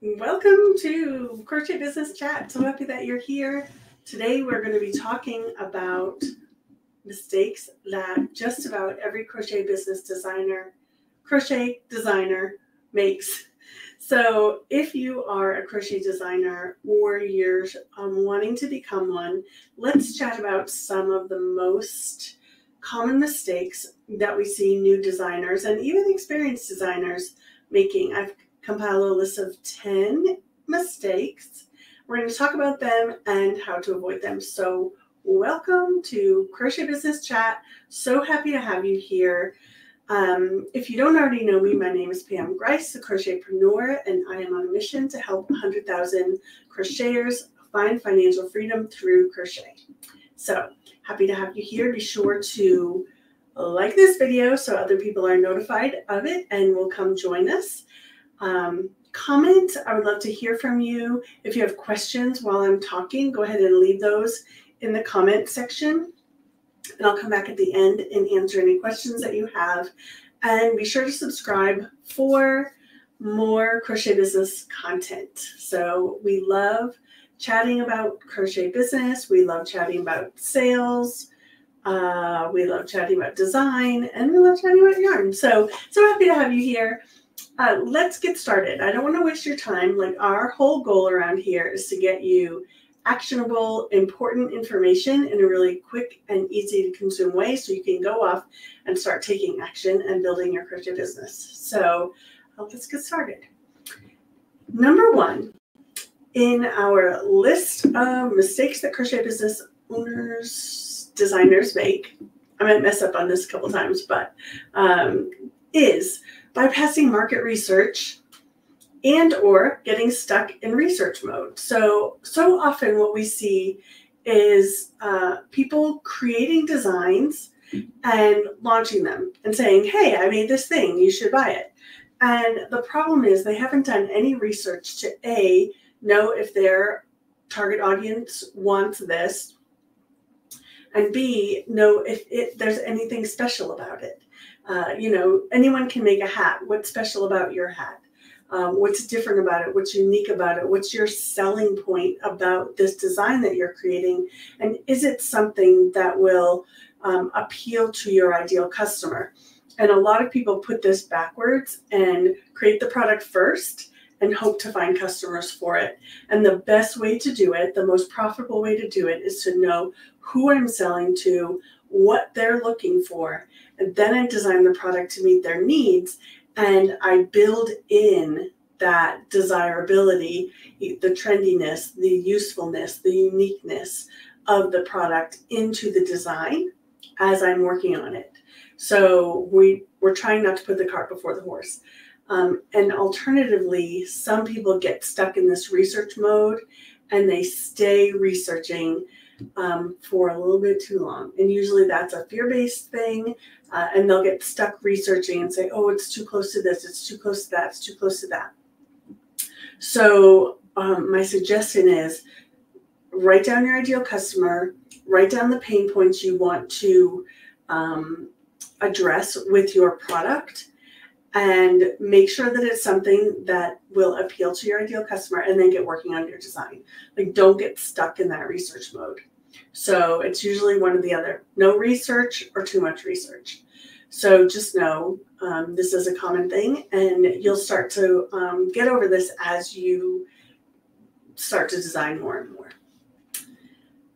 Welcome to Crochet Business Chat. So happy that you're here. Today we're going to be talking about mistakes that just about every crochet designer makes. So if you are a crochet designer or you're wanting to become one, let's chat about some of the most common mistakes that we see new designers and even experienced designers making. I've compiled a list of 10 mistakes. We're going to talk about them and how to avoid them. So welcome to Crochet Business Chat. So happy to have you here. If you don't already know me, my name is Pamela Grice, the crochetpreneur, and I am on a mission to help 100,000 crocheters find financial freedom through crochet. So happy to have you here. Be sure to like this video so other people are notified of it and will come join us. Comment. I would love to hear from you. If you have questions while I'm talking, go ahead and leave those in the comment section. And I'll come back at the end and answer any questions that you have. And be sure to subscribe for more crochet business content. So we love chatting about crochet business. We love chatting about sales. We love chatting about design. And we love chatting about yarn. So happy to have you here. Let's get started. I don't want to waste your time. Like, our whole goal around here is to get you actionable, important information in a really quick and easy to consume way so you can go off and start taking action and building your crochet business. So let's get started. Number one in our list of mistakes that crochet business designers make, I might mess up on this a couple times, but is bypassing market research and or getting stuck in research mode. So often what we see is people creating designs and launching them and saying, hey, I made this thing, you should buy it. And the problem is they haven't done any research to A, know if their target audience wants this, and B, know if there's anything special about it. Anyone can make a hat. What's special about your hat? What's different about it? What's unique about it? What's your selling point about this design that you're creating? And is it something that will appeal to your ideal customer? And a lot of people put this backwards and create the product first and hope to find customers for it. And the best way to do it, the most profitable way to do it, is to know who I'm selling to, what they're looking for, and then I design the product to meet their needs, and I build in that desirability, the trendiness, the usefulness, the uniqueness of the product into the design as I'm working on it. So we're trying not to put the cart before the horse. And alternatively, some people get stuck in this research mode and they stay researching for a little bit too long. And usually that's a fear-based thing. And they'll get stuck researching and say, oh, it's too close to this, it's too close to that, it's too close to that. So my suggestion is write down your ideal customer, write down the pain points you want to address with your product, and make sure that it's something that will appeal to your ideal customer, and then get working on your design. Like, don't get stuck in that research mode. So it's usually one or the other, no research or too much research. So just know this is a common thing, and you'll start to get over this as you start to design more and more.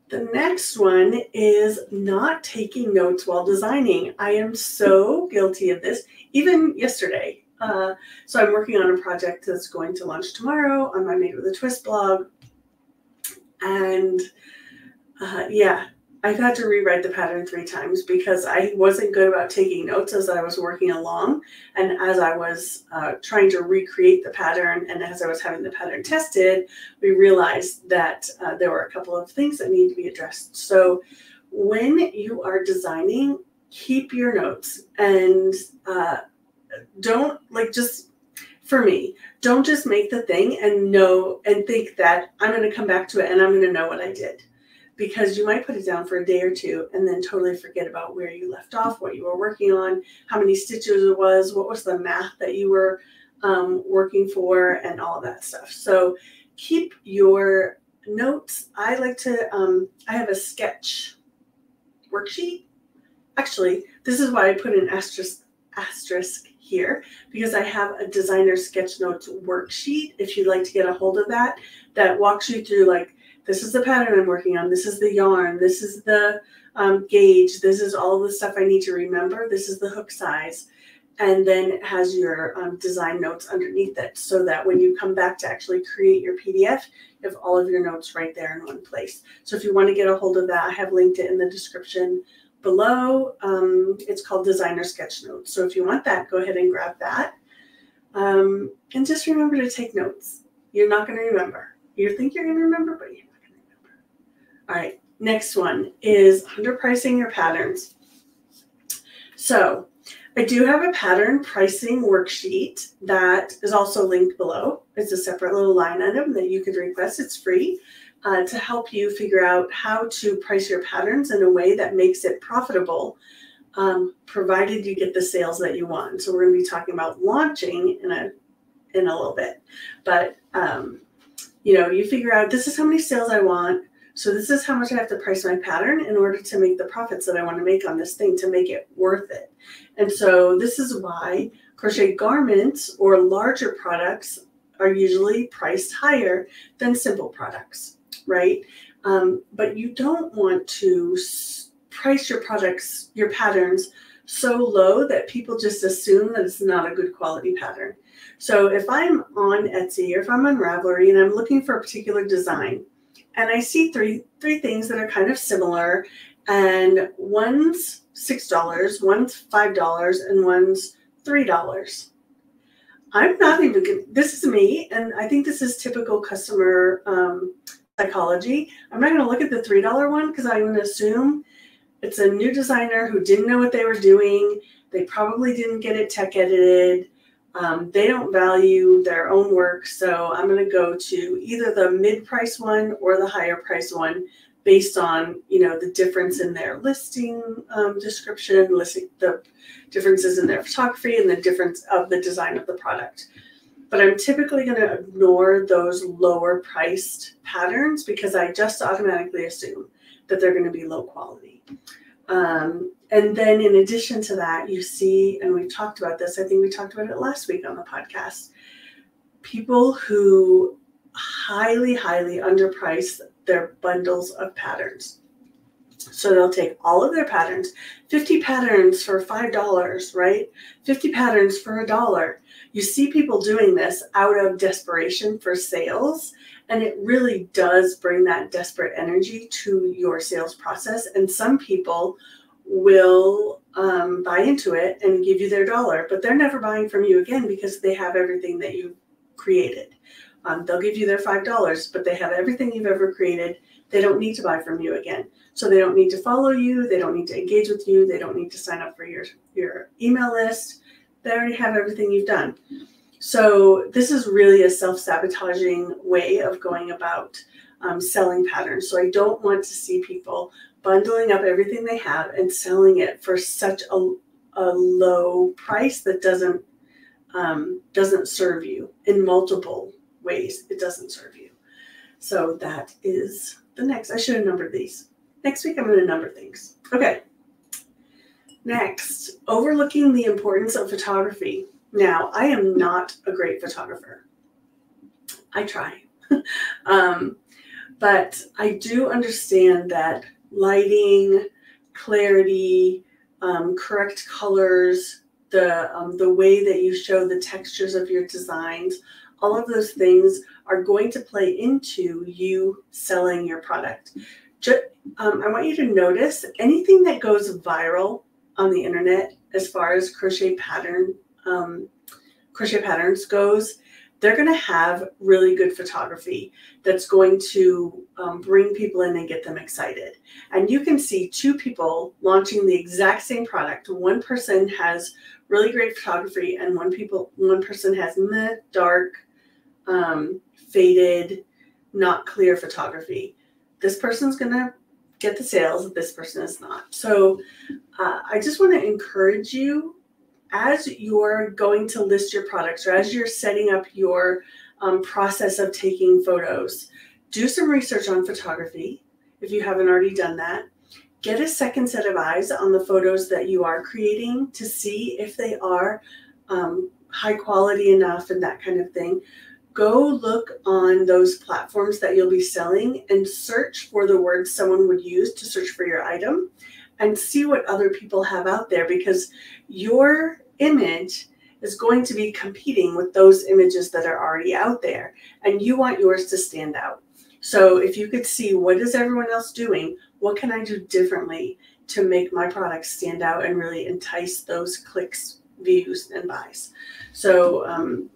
The next one is not taking notes while designing. I am so guilty of this, even yesterday. So I'm working on a project that's going to launch tomorrow on my Made with a Twist blog. And I've had to rewrite the pattern 3 times because I wasn't good about taking notes as I was working along. And as I was trying to recreate the pattern, and as I was having the pattern tested, we realized that there were a couple of things that need to be addressed. So when you are designing, keep your notes, and don't don't just make the thing and think that I'm going to come back to it and I'm going to know what I did. Because you might put it down for a day or two and then totally forget about where you left off, what you were working on, how many stitches it was, what was the math that you were working for and all of that stuff. So keep your notes. I like to, I have a sketch worksheet. Actually, this is why I put an asterisk here, because I have a designer sketch notes worksheet. If you'd like to get a hold of that, that walks you through, like, this is the pattern I'm working on. This is the yarn. This is the gauge. This is all the stuff I need to remember. This is the hook size. And then it has your design notes underneath it, so that when you come back to actually create your PDF, you have all of your notes right there in one place. So if you want to get a hold of that, I have linked it in the description below. It's called Designer Sketch Notes. So if you want that, go ahead and grab that. And just remember to take notes. You're not going to remember. You think you're going to remember, but you're not going to remember. All right, next one is underpricing your patterns. So I do have a pattern pricing worksheet that is also linked below. It's a separate little line item that you could request. It's free to help you figure out how to price your patterns in a way that makes it profitable, provided you get the sales that you want. So we're going to be talking about launching in a little bit. But, you figure out, this is how many sales I want. So this is how much I have to price my pattern in order to make the profits that I want to make on this thing, to make it worth it. And so this is why crochet garments or larger products are usually priced higher than simple products, right? But you don't want to price your products, your patterns, so low that people just assume that it's not a good quality pattern. So if I'm on Etsy or if I'm on Ravelry and I'm looking for a particular design, and I see three things that are kind of similar, and one's $6, one's $5, and one's $3. I'm not even good. This is me, and I think this is typical customer psychology. I'm not going to look at the $3 one because I'm going to assume it's a new designer who didn't know what they were doing. They probably didn't get it tech edited. They don't value their own work, so I'm going to go to either the mid-price one or the higher price one based on, the difference in their listing description, the differences in their photography, and the difference of the design of the product. But I'm typically going to ignore those lower priced patterns because I just automatically assume that they're going to be low quality. And then in addition to that, you see, and we've talked about this, I think we talked about it last week on the podcast, people who highly, highly underprice their bundles of patterns. So they'll take all of their patterns, 50 patterns for $5, right? 50 patterns for $1. You see people doing this out of desperation for sales, and it really does bring that desperate energy to your sales process. And some people will buy into it and give you their $1, but they're never buying from you again because they have everything that you've created. They'll give you their $5, but they have everything you've ever created. They don't need to buy from you again. So they don't need to follow you. They don't need to engage with you. They don't need to sign up for your email list. They already have everything you've done. So this is really a self-sabotaging way of going about selling patterns. So I don't want to see people bundling up everything they have and selling it for such a low price that doesn't serve you in multiple ways. It doesn't serve you. So that is the next. I should have numbered these. Next week, I'm going to number things. Okay. Next, overlooking the importance of photography. Now, I am not a great photographer. I try. But I do understand that lighting, clarity, correct colors, the way that you show the textures of your designs, all of those things are going to play into you selling your product. I want you to notice anything that goes viral on the internet as far as crochet patterns goes, they're going to have really good photography that's going to bring people in and get them excited. And you can see two people launching the exact same product. One person has really great photography, and one person has dark, faded, not clear photography. This person's going to get the sales, this person is not. So I just want to encourage you, as you're going to list your products, or as you're setting up your process of taking photos, do some research on photography if you haven't already done that. Get a second set of eyes on the photos that you are creating to see if they are high quality enough and that kind of thing. Go look on those platforms that you'll be selling and search for the words someone would use to search for your item, and see what other people have out there, because your image is going to be competing with those images that are already out there, and you want yours to stand out. So if you could see, what is everyone else doing? What can I do differently to make my product stand out and really entice those clicks, views, and buys? So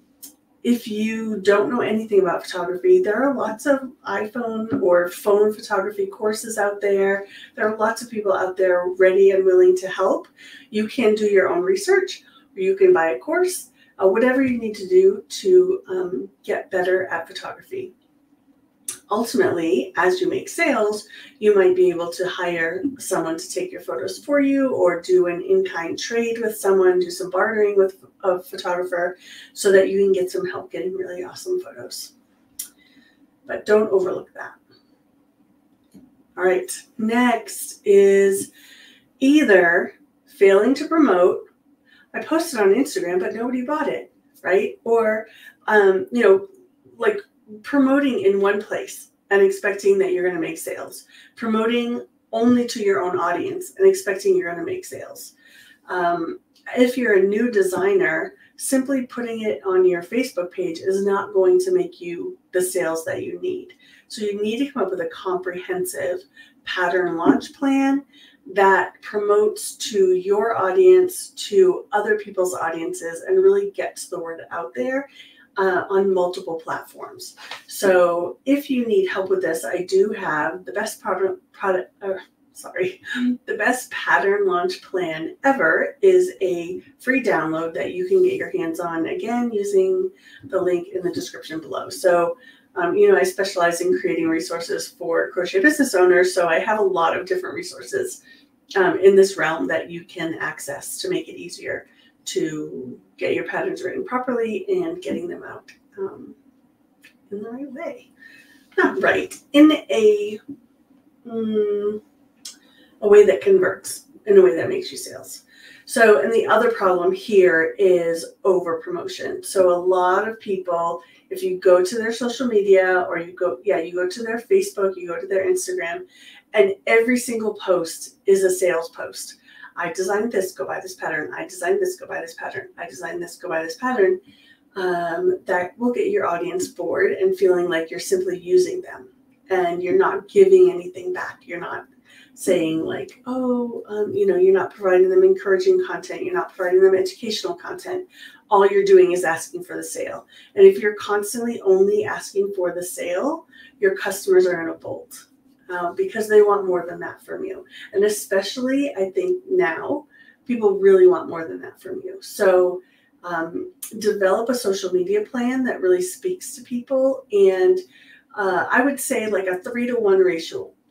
if you don't know anything about photography, there are lots of iPhone or phone photography courses out there. There are lots of people out there ready and willing to help. You can do your own research, or you can buy a course, whatever you need to do to get better at photography. Ultimately, as you make sales, you might be able to hire someone to take your photos for you, or do an in-kind trade with someone, do some bartering with a photographer, so that you can get some help getting really awesome photos. But don't overlook that. All right, next is either failing to promote. I posted on Instagram, but nobody bought it, right? Or, like promoting in one place and expecting that you're going to make sales. Promoting only to your own audience and expecting you're going to make sales. If you're a new designer, simply putting it on your Facebook page is not going to make you the sales that you need. So you need to come up with a comprehensive pattern launch plan that promotes to your audience, to other people's audiences, and really gets the word out there on multiple platforms. So if you need help with this, I do have the best the best pattern launch plan ever is a free download that you can get your hands on, again, using the link in the description below. So, I specialize in creating resources for crochet business owners. So I have a lot of different resources in this realm that you can access to make it easier to get your patterns written properly and getting them out in the right way. Not right, in a way that converts, in a way that makes you sales. So, and the other problem here is over promotion. So a lot of people, if you go to their social media, or you go to their Facebook, you go to their Instagram, and every single post is a sales post. I designed this, go buy this pattern. I designed this, go buy this pattern. I designed this, go buy this pattern. That will get your audience bored and feeling like you're simply using them and you're not giving anything back. You're not saying like, you're not providing them encouraging content. You're not providing them educational content. All you're doing is asking for the sale. And if you're constantly only asking for the sale, your customers are going to bolt. Because they want more than that from you. And especially, I think now, people really want more than that from you. So develop a social media plan that really speaks to people. And I would say like a 3-to-1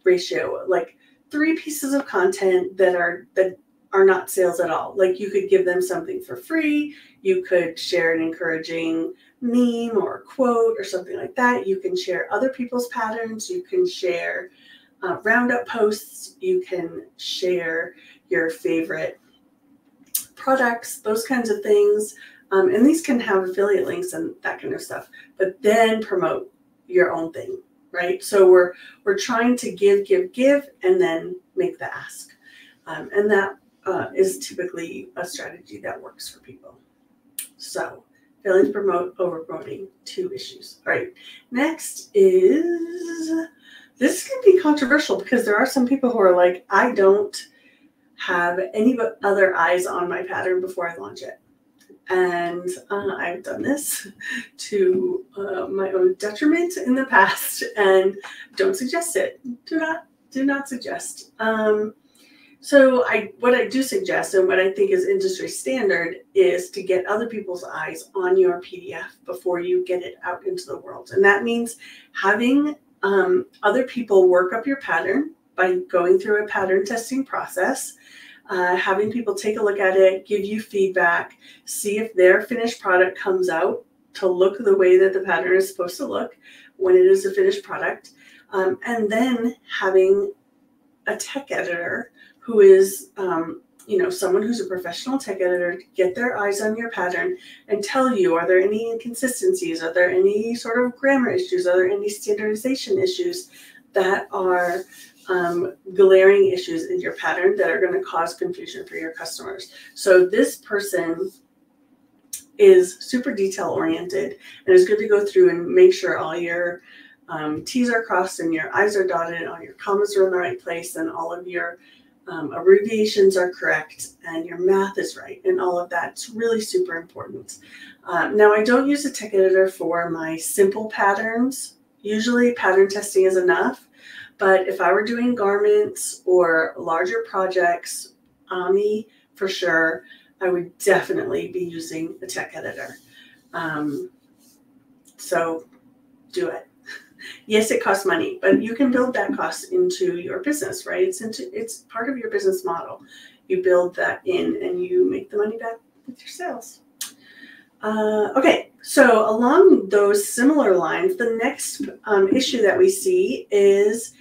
ratio, like 3 pieces of content that are not sales at all. Like you could give them something for free. You could share an encouraging meme or a quote or something like that. You can share other people's patterns. You can share roundup posts. You can share your favorite products, those kinds of things. And these can have affiliate links and that kind of stuff, but then promote your own thing, right? So we're trying to give, and then make the ask. And that is typically a strategy that works for people. So failing to promote, over promoting, 2 issues. All right, next is, this can be controversial because there are some people who are like, I don't have any but other eyes on my pattern before I launch it. And I've done this to my own detriment in the past, and don't suggest it. Do not suggest. So what I do suggest, and what I think is industry standard, is to get other people's eyes on your PDF before you get it out into the world. And that means having other people work up your pattern by going through a pattern testing process. having people take a look at it, give you feedback, see if their finished product comes out to look the way that the pattern is supposed to look when it is a finished product. And then having a tech editor who is, someone who's a professional tech editor, get their eyes on your pattern and tell you, are there any inconsistencies? Are there any sort of grammar issues? Are there any standardization issues that are glaring issues in your pattern that are going to cause confusion for your customers? So this person is super detail oriented, and it's good to go through and make sure all your T's are crossed and your I's are dotted, all your commas are in the right place, and all of your abbreviations are correct, and your math is right, and all of that's really super important. Now, I don't use a tech editor for my simple patterns. Usually pattern testing is enough, but if I were doing garments or larger projects, Ami for sure, I would definitely be using a tech editor. So do it. Yes, it costs money, but you can build that cost into your business, right? It's part of your business model. You build that in and you make the money back with your sales. Okay, so along those similar lines, the next issue that we see is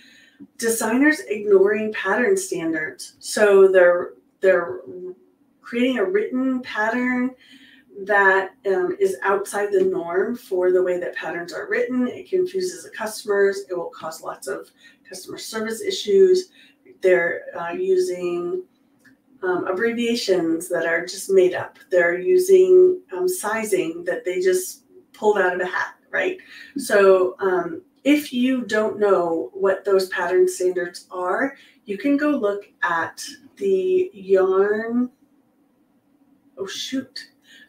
designers ignoring pattern standards. So they're creating a written pattern that is outside the norm for the way that patterns are written. It confuses the customers. It will cause lots of customer service issues. They're using abbreviations that are just made up. They're using sizing that they just pulled out of a hat, right? So if you don't know what those pattern standards are, you can go look at the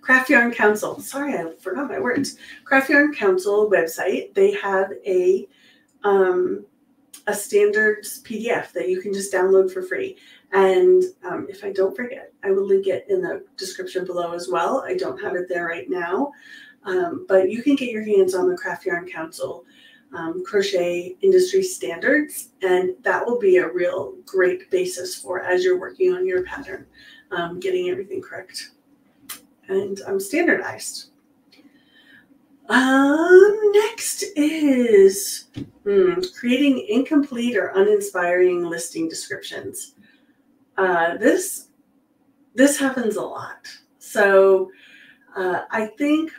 Craft Yarn Council. Sorry, I forgot my words. Craft Yarn Council website. They have a standards PDF that you can just download for free. And if I don't forget, I will link it in the description below as well. I don't have it there right now, but you can get your hands on the Craft Yarn Council crochet industry standards, and that will be a real great basis for as you're working on your pattern, getting everything correct and standardized. Next is creating incomplete or uninspiring listing descriptions. This happens a lot. So I think,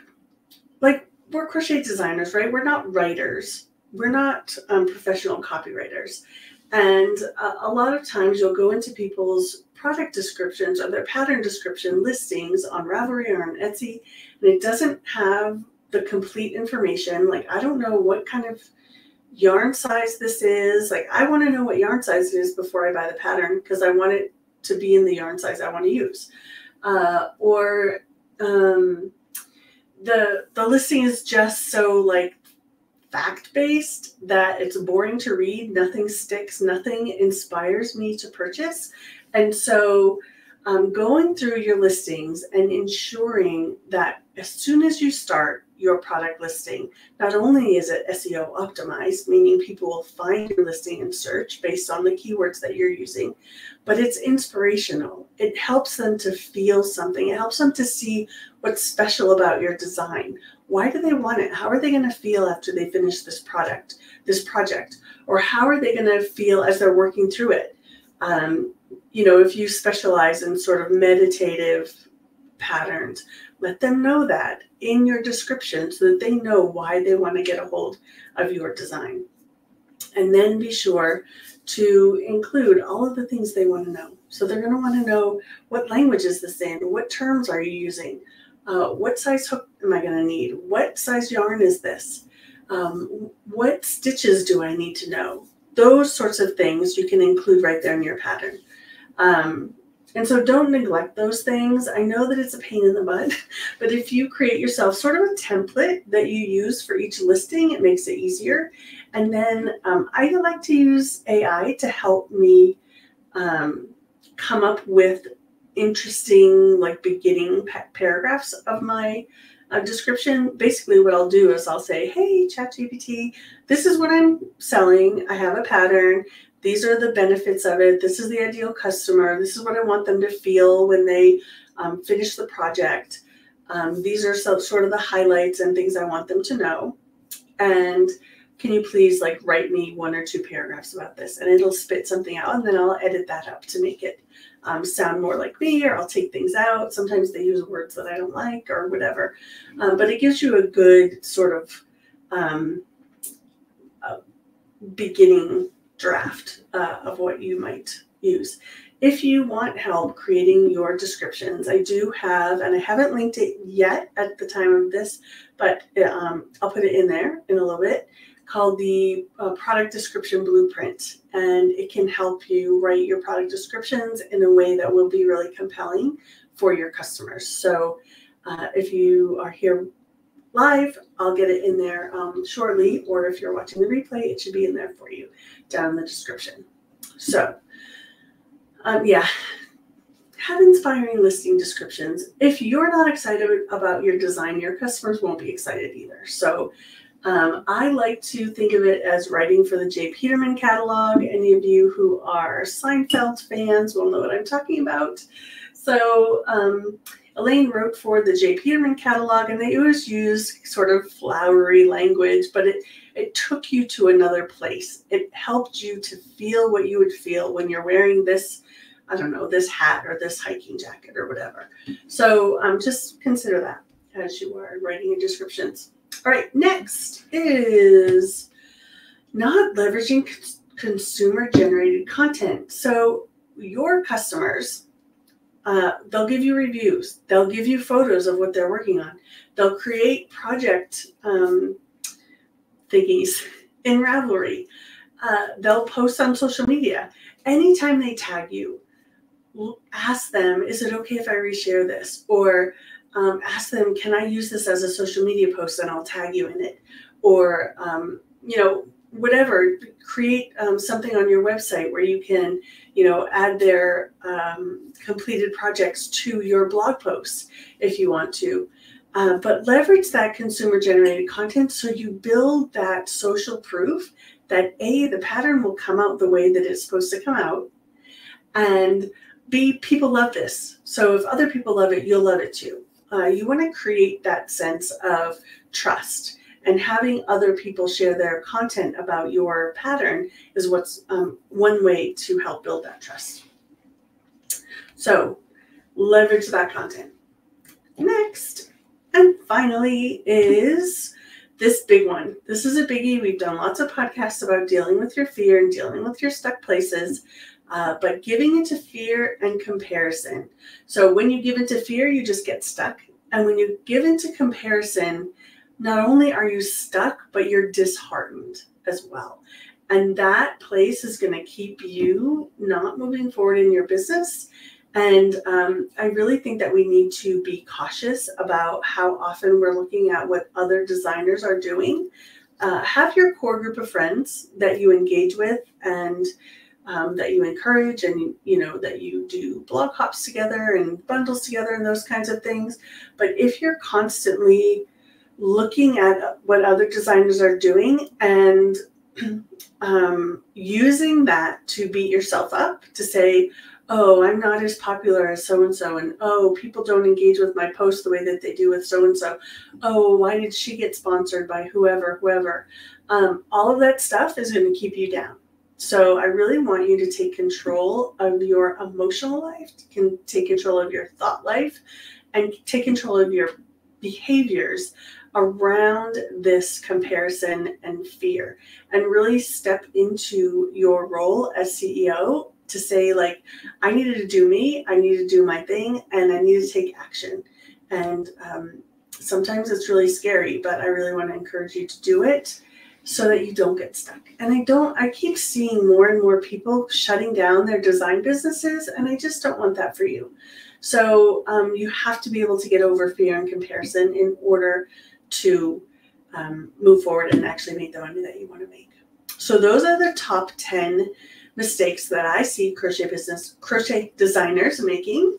like, we're crochet designers, right? We're not writers. We're not professional copywriters. And a lot of times you'll go into people's product descriptions or their pattern description listings on Ravelry or on Etsy, and it doesn't have the complete information. Like, I don't know what kind of yarn size this is. Like, I want to know what yarn size it is before I buy the pattern, because I want it to be in the yarn size I want to use. The listing is just so like fact-based that it's boring to read. Nothing sticks, nothing inspires me to purchase. And so going through your listings and ensuring that as soon as you start your product listing, not only is it SEO optimized, meaning people will find your listing and search based on the keywords that you're using, but it's inspirational. It helps them to feel something. It helps them to see what's special about your design. Why do they want it? How are they going to feel after they finish this project? Or how are they going to feel as they're working through it? If you specialize in sort of meditative patterns, let them know that in your description so that they know why they want to get a hold of your design. And then be sure to include all of the things they want to know. So they're going to want to know, what language is this in? What terms are you using? What size hook am I going to need? What size yarn is this? What stitches do I need to know? Those sorts of things you can include right there in your pattern. And so don't neglect those things. I know that it's a pain in the butt, but if you create yourself sort of a template that you use for each listing, it makes it easier. And then I like to use AI to help me come up with interesting, like, beginning paragraphs of my description. Basically what I'll do is I'll say, hey, ChatGPT, this is what I'm selling. I have a pattern. these are the benefits of it. This is the ideal customer. This is what I want them to feel when they finish the project. These are sort of the highlights and things I want them to know. And can you please like write me 1 or 2 paragraphs about this? And it'll spit something out, and then I'll edit that up to make it sound more like me, or I'll take things out. Sometimes they use words that I don't like or whatever. But it gives you a good sort of beginning draft of what you might use. If you want help creating your descriptions, I do have, and I haven't linked it yet at the time of this, but I'll put it in there in a little bit, called the Product Description Blueprint. And it can help you write your product descriptions in a way that will be really compelling for your customers. So if you are here live, I'll get it in there shortly, or if you're watching the replay, it should be in there for you down in the description. So yeah, have inspiring listing descriptions. If you're not excited about your design, your customers won't be excited either. So I like to think of it as writing for the J. Peterman catalog. Any of you who are Seinfeld fans will know what I'm talking about. So Elaine wrote for the J. Peterman catalog, and they always use sort of flowery language, but it took you to another place. It helped you to feel what you would feel when you're wearing this, I don't know, this hat or this hiking jacket or whatever. So just consider that as you are writing your descriptions. All right, next is not leveraging consumer-generated content. So your customers, they'll give you reviews. They'll give you photos of what they're working on. They'll create project thingies in Ravelry. They'll post on social media. Anytime they tag you, ask them, is it okay if I reshare this? Or ask them, can I use this as a social media post and I'll tag you in it? Or, you know, whatever, create something on your website where you can, you know, add their completed projects to your blog posts if you want to. But leverage that consumer-generated content so you build that social proof that A, the pattern will come out the way that it's supposed to come out, and B, people love this. So if other people love it, you'll love it too. You want to create that sense of trust, and having other people share their content about your pattern is what's one way to help build that trust. So leverage that content. Next, and finally, is this big one. This is a biggie. We've done lots of podcasts about dealing with your fear and dealing with your stuck places. But giving into fear and comparison. So when you give into fear, you just get stuck. And when you give into comparison, not only are you stuck, but you're disheartened as well. And that place is going to keep you not moving forward in your business. And I really think that we need to be cautious about how often we're looking at what other designers are doing. Have your core group of friends that you engage with and that you encourage, and you know that you do blog hops together and bundles together and those kinds of things. But if you're constantly looking at what other designers are doing and using that to beat yourself up, to say, oh, I'm not as popular as so-and-so, and oh, people don't engage with my posts the way that they do with so-and-so. Oh, why did she get sponsored by whoever? All of that stuff is going to keep you down. So I really want you to take control of your emotional life, can take control of your thought life, and take control of your behaviors around this comparison and fear, and really step into your role as CEO to say, like, I needed to do me, I need to do my thing, and I need to take action. And sometimes it's really scary, but I really want to encourage you to do it so that you don't get stuck. And I keep seeing more and more people shutting down their design businesses, and I just don't want that for you. So you have to be able to get over fear and comparison in order to move forward and actually make the money that you want to make. So those are the top 10 mistakes that I see crochet designers making.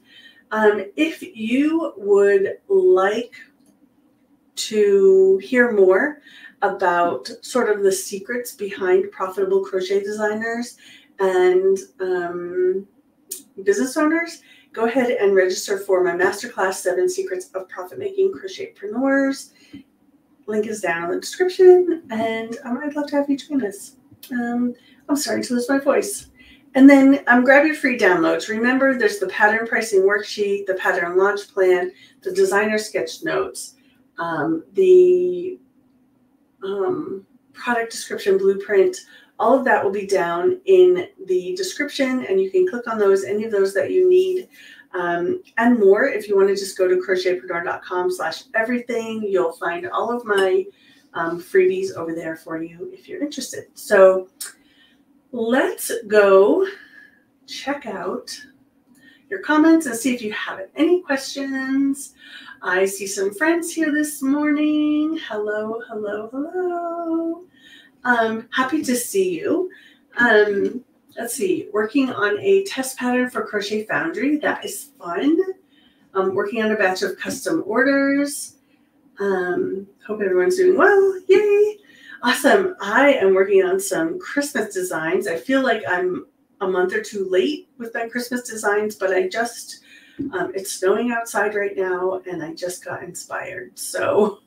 If you would like to hear more about sort of the secrets behind profitable crochet designers and business owners, go ahead and register for my masterclass, 7 Secrets of Profit-Making Crochetpreneurs. Link is down in the description, and I'd love to have you join us. I'm starting to lose my voice. And then grab your free downloads. Remember, there's the pattern pricing worksheet, the pattern launch plan, the designer sketch notes, the product description blueprint. All of that will be down in the description, and you can click on those, any of those that you need, and more. If you want to just go to crochetpreneur.com/everything, you'll find all of my freebies over there for you if you're interested. So let's go check out your comments and see if you have any questions. I see some friends here this morning. Hello, hello, hello. Happy to see you. Let's see, working on a test pattern for Crochet Foundry. That is fun. Working on a batch of custom orders. Hope everyone's doing well. Yay. Awesome. I am working on some Christmas designs. I feel like I'm a month or two late with my Christmas designs, but I just, it's snowing outside right now, and I just got inspired. So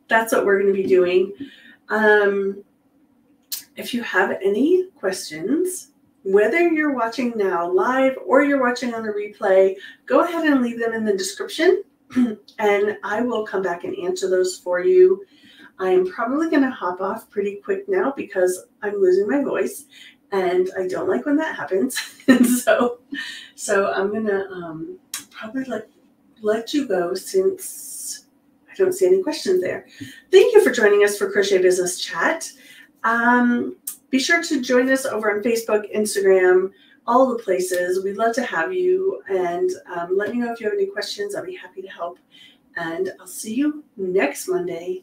that's what we're going to be doing. If you have any questions, whether you're watching now live or you're watching on the replay, go ahead and leave them in the description, and I will come back and answer those for you. I am probably going to hop off pretty quick now because I'm losing my voice, and I don't like when that happens. And so I'm going to probably let you go since I don't see any questions there. Thank you for joining us for Crochet Business Chat. Be sure to join us over on Facebook, Instagram, all the places. We'd love to have you, and let me know if you have any questions. I'll be happy to help, and I'll see you next Monday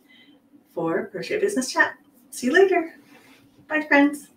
for Crochet Business Chat. See you later. Bye, friends.